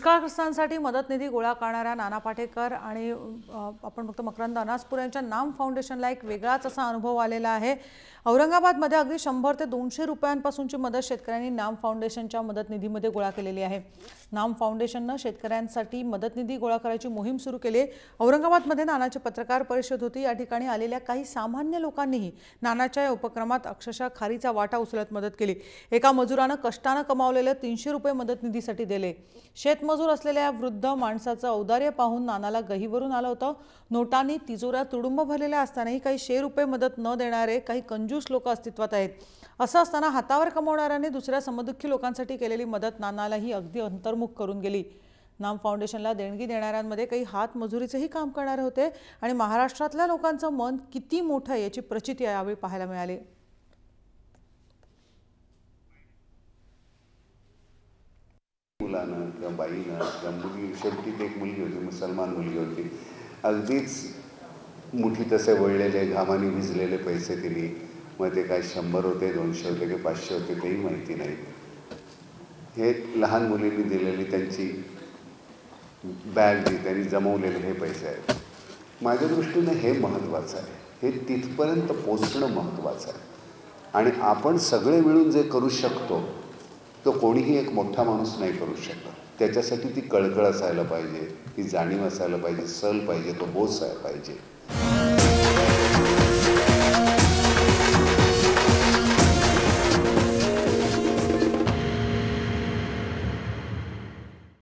दुष्काळग्रस्तांसाठी मदत निधी गोळा करणाऱ्या नाना पाटेकर आणि आपण फक्त मकरंद अनासपुरे यांच्या नाम फाउंडेशनला एक वेगळाच असा अनुभव आलेला आहे। औरंगाबादमध्ये अगदी 100 ते 200 रुपयांपासूनची मदत शेतकऱ्यांनी नाम फाउंडेशनच्या मदत निधीमध्ये गोळा केलेली आहे। नाम फाउंडेशनने शेतकऱ्यांसाठी मदत निधी गोळा करायची मोहीम सुरू केली आहे। औरंगाबादमध्ये नानाची पत्रकार परिषद होती। या ठिकाणी आलेल्या काही सामान्य लोकांनीही नानाच्या या उपक्रमात अक्षरशः खारीचा वाटा उचलत मदत केली। एका मजुराने कष्टाने कमावलेले 300 रुपये मदत निधीसाठी दिले। शेतमजूर असलेल्या वृद्ध माणसाचं औदार्य पाहून नानाला गहिवरून आलं होतं। नोटांनी तिजोऱ्या तुडुंब भरलेल्या असतानाही काही 100 रुपये मदत न देणारे काही कंजूस लोक अस्तित्वात आहेत। असं असताना हातावर कमवणाऱ्यांनी दुसऱ्या समदुःखी लोकांसाठी केलेली मदत नानालाही अगदी अंतर्मुख करून गेली। नाम फाउंडेशनला देणगी देणाऱ्यांमध्ये काही हात मजुरीचेही काम करणारे होते आणि महाराष्ट्रातल्या लोकांचं मन किती मोठं आहे याची प्रचिती यावेळी पाहायला मिळाली। मुलानं किंवा बाईनं किंवा मुली, शेवटी एक मुलगी होती, मुसलमान मुलगी होती, अगदीच मुठीत असे वळलेले घामाने भिजलेले पैसे तिने, मग ते काय 100 होते, 200 होते की 500 होते तेही माहिती नाही। हे लहान मुलींनी दिलेली त्यांची बॅग जी त्यांनी जमवलेले हे पैसे आहेत। माझ्या दृष्टीने हे महत्त्वाचं आहे, हे तिथपर्यंत पोचणं महत्त्वाचं आहे आणि आपण सगळे मिळून जे करू शकतो तो कोणीही एक मोठा माणूस नाही करू शकत। त्याच्यासाठी ती कळकळ असायला पाहिजे, ती जाणीव असायला पाहिजे, सल पाहिजे, तो बोध असायला पाहिजे।